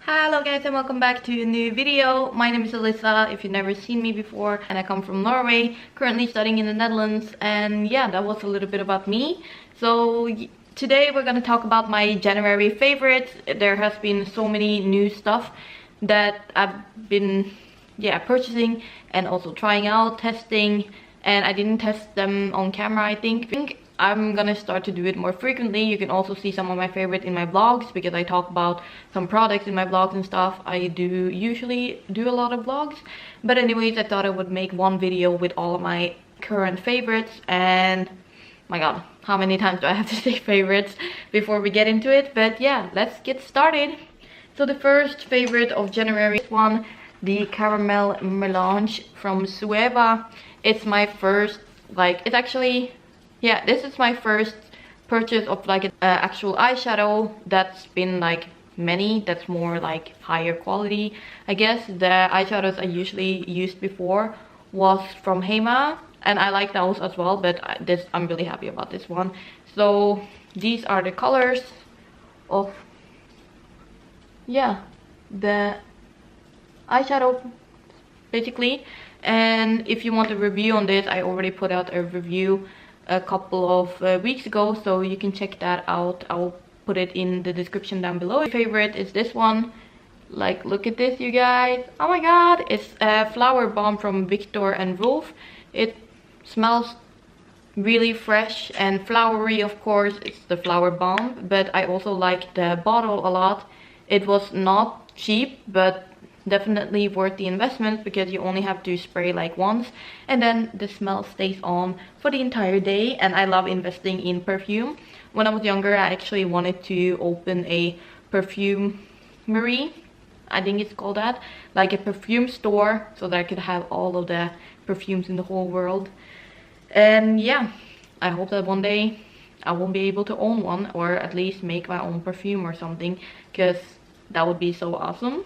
Hello guys and welcome back to a new video. My name is Alyssa if you've never seen me before, and I come from Norway, currently studying in the Netherlands. And yeah, that was a little bit about me. So today we're going to talk about my January favorites. There has been so many new stuff that I've been purchasing and also trying out, testing, and I didn't test them on camera. I think I'm gonna start to do it more frequently. You can also see some of my favorite in my vlogs because I talk about some products in my vlogs and stuff. I do usually do a lot of vlogs, but anyways, I thought I would make one video with all of my current favorites. And my god, how many times do I have to say favorites before we get into it? But yeah, let's get started. So the first favorite of January is one, the caramel melange from Zoeva. It's my first, it's actually, yeah, this is my first purchase of like an actual eyeshadow that's been like many, that's more like higher quality. I guess the eyeshadows I usually used before was from Hehe, and I like those as well, but I'm really happy about this one. So these are the colors of, yeah, the eyeshadow basically. And if you want a review on this, I already put out a review a couple of weeks ago, so you can check that out. I'll put it in the description down below. My favorite is this one. Like, look at this, you guys. Oh my god, it's a flower bomb from Victor and Rolf. It smells really fresh and flowery. Of course, it's the flower bomb, but I also like the bottle a lot. It was not cheap, but definitely worth the investment because you only have to spray like once and then the smell stays on for the entire day. And I love investing in perfume. When I was younger, I actually wanted to open a perfumery, I think it's called that, like a perfume store, so that I could have all of the perfumes in the whole world. And yeah, I hope that one day I will be able to own one, or at least make my own perfume or something, because that would be so awesome.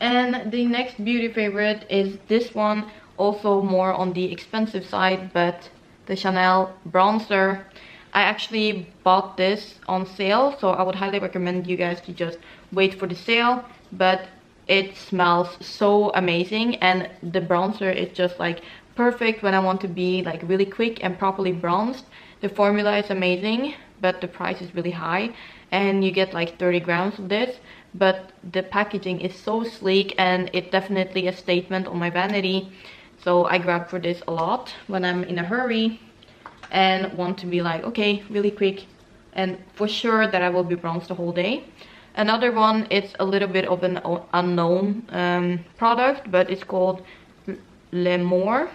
And the next beauty favorite is this one, also more on the expensive side, but the Chanel bronzer. I actually bought this on sale, so I would highly recommend you guys to just wait for the sale. But it smells so amazing, and the bronzer is just like perfect when I want to be like really quick and properly bronzed. The formula is amazing, but the price is really high, and you get like 30 grams of this. But the packaging is so sleek, and it's definitely a statement on my vanity. So I grab for this a lot when I'm in a hurry and want to be like, okay, really quick, and for sure that I will be bronzed the whole day. Another one, it's a little bit of an unknown product, but it's called L'Amour.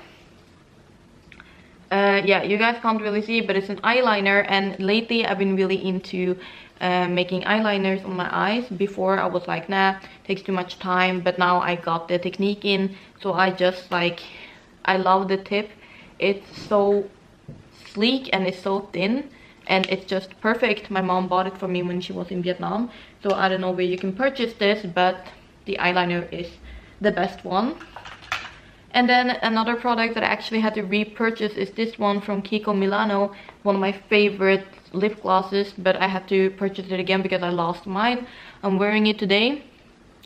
Yeah, you guys can't really see, but it's an eyeliner, and lately I've been really into making eyeliners on my eyes. Before I was like, nah, takes too much time, but now I got the technique in, so I just like, I love the tip. It's so sleek and it's so thin, and it's just perfect. My mom bought it for me when she was in Vietnam, so I don't know where you can purchase this, but the eyeliner is the best one. And then another product that I actually had to repurchase is this one from Kiko Milano, one of my favorite lip glosses, but I had to purchase it again because I lost mine. I'm wearing it today,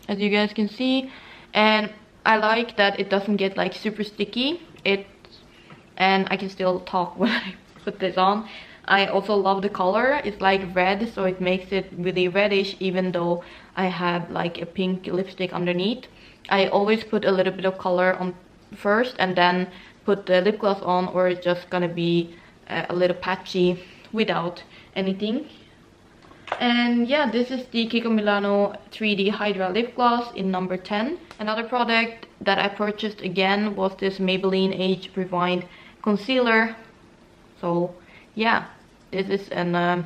as you guys can see, and I like that it doesn't get like super sticky. And I can still talk when I put this on. I also love the color. It's like red, so it makes it really reddish, even though I have like a pink lipstick underneath. I always put a little bit of color on first and then put the lip gloss on, or it's just gonna be a little patchy without anything. And yeah, this is the Kiko Milano 3D Hydra lip gloss in number 10. Another product that I purchased again was this Maybelline Age Rewind concealer. So yeah, this is a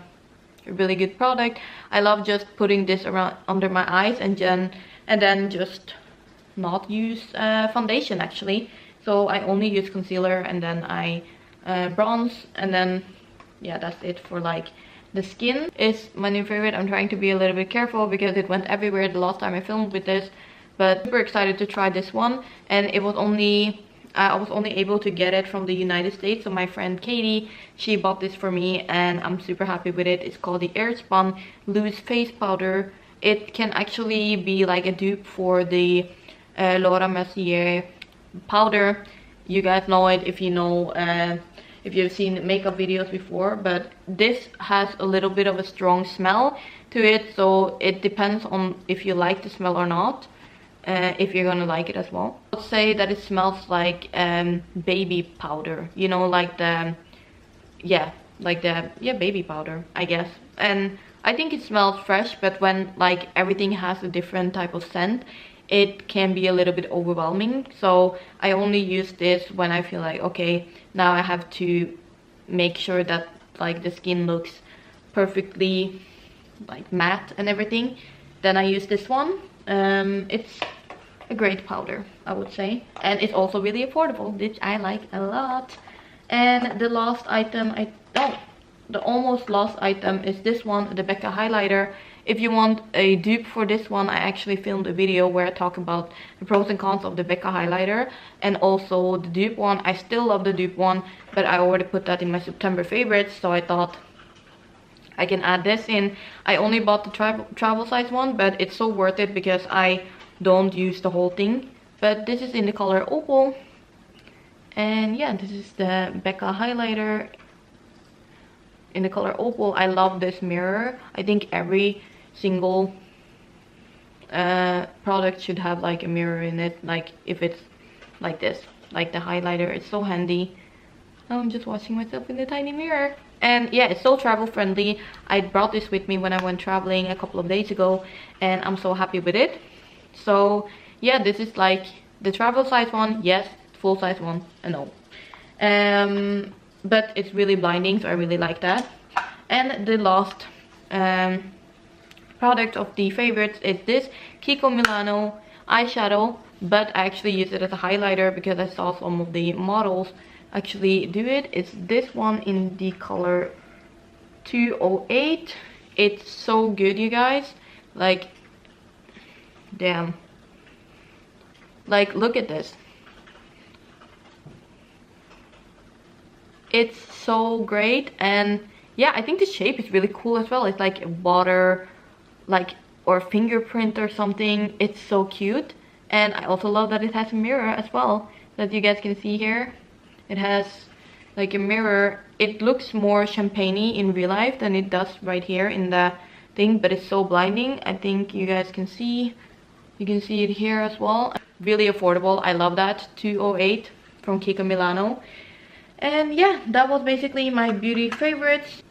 really good product. I love just putting this around under my eyes and then just not use foundation actually. So I only use concealer, and then I bronze, and then yeah, that's it for like the skin. Is my new favorite. I'm trying to be a little bit careful because it went everywhere the last time I filmed with this, but super excited to try this one. And it was only I was only able to get it from the United States, so my friend Katie, she bought this for me and I'm super happy with it. It's called the Airspun Loose Face Powder it can actually be like a dupe for the Laura Mercier powder. You guys know it if you know, if you've seen makeup videos before, but this has a little bit of a strong smell to it, so it depends on if you like the smell or not, if you're gonna like it as well. I would say that it smells like baby powder, you know, like the baby powder, I guess. And I think it smells fresh, but when like everything has a different type of scent, it can be a little bit overwhelming. So I only use this when I feel like, okay, now I have to make sure that like the skin looks perfectly like matte and everything. Then I use this one. It's a great powder, I would say, and it's also really affordable, which I like a lot. And the last item, the almost last item is this one, the Becca highlighter. If you want a dupe for this one, I actually filmed a video where I talk about the pros and cons of the Becca highlighter and also the dupe one. I still love the dupe one, but I already put that in my September favorites, so I thought I can add this in. I only bought the travel size one, but it's so worth it because I don't use the whole thing. But this is in the color Opal. And yeah, this is the Becca highlighter in the color Opal. I love this mirror. I think every single product should have like a mirror in it, like if it's like this, like the highlighter. It's so handy. I'm just watching myself in the tiny mirror. And yeah, it's so travel friendly. I brought this with me when I went traveling a couple of days ago, and I'm so happy with it. So yeah, this is like the travel size one, yes. Full size one, no. But it's really blinding, so I really like that. And the last product of the favorites is this Kiko Milano eyeshadow, but I actually use it as a highlighter because I saw some of the models actually do it. It's this one in the color 208. It's so good, you guys. Like, damn. Like, look at this. It's so great. And yeah, I think the shape is really cool as well. It's like water, like, or fingerprint or something. It's so cute. And I also love that it has a mirror as well, that you guys can see here. It has like a mirror. It looks more champagne-y in real life than it does right here in the thing, but it's so blinding. I think you guys can see. You can see it here as well. Really affordable. I love that. 208 from Kiko Milano. And yeah, that was basically my beauty favorites.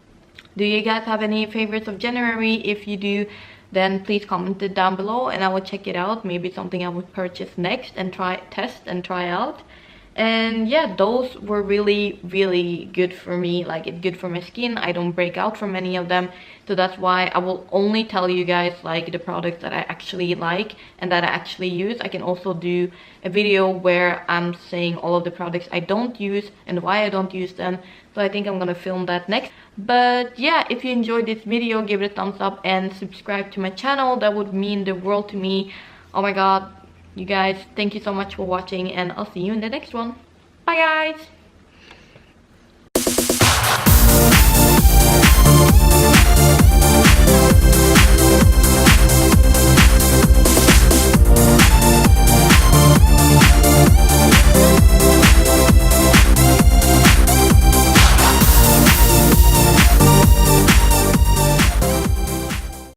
Do you guys have any favorites of January? If you do, then please comment it down below and I will check it out. Maybe something I would purchase next and test and try out. And yeah, those were really good for me. Like, it's good for my skin. I don't break out from any of them, so that's why I will only tell you guys like the products that I actually like and that I actually use. I can also do a video where I'm saying all of the products I don't use and why I don't use them, so I think I'm gonna film that next. But yeah, if you enjoyed this video, give it a thumbs up and subscribe to my channel. That would mean the world to me. Oh my god, you guys, thank you so much for watching, and I'll see you in the next one. Bye guys!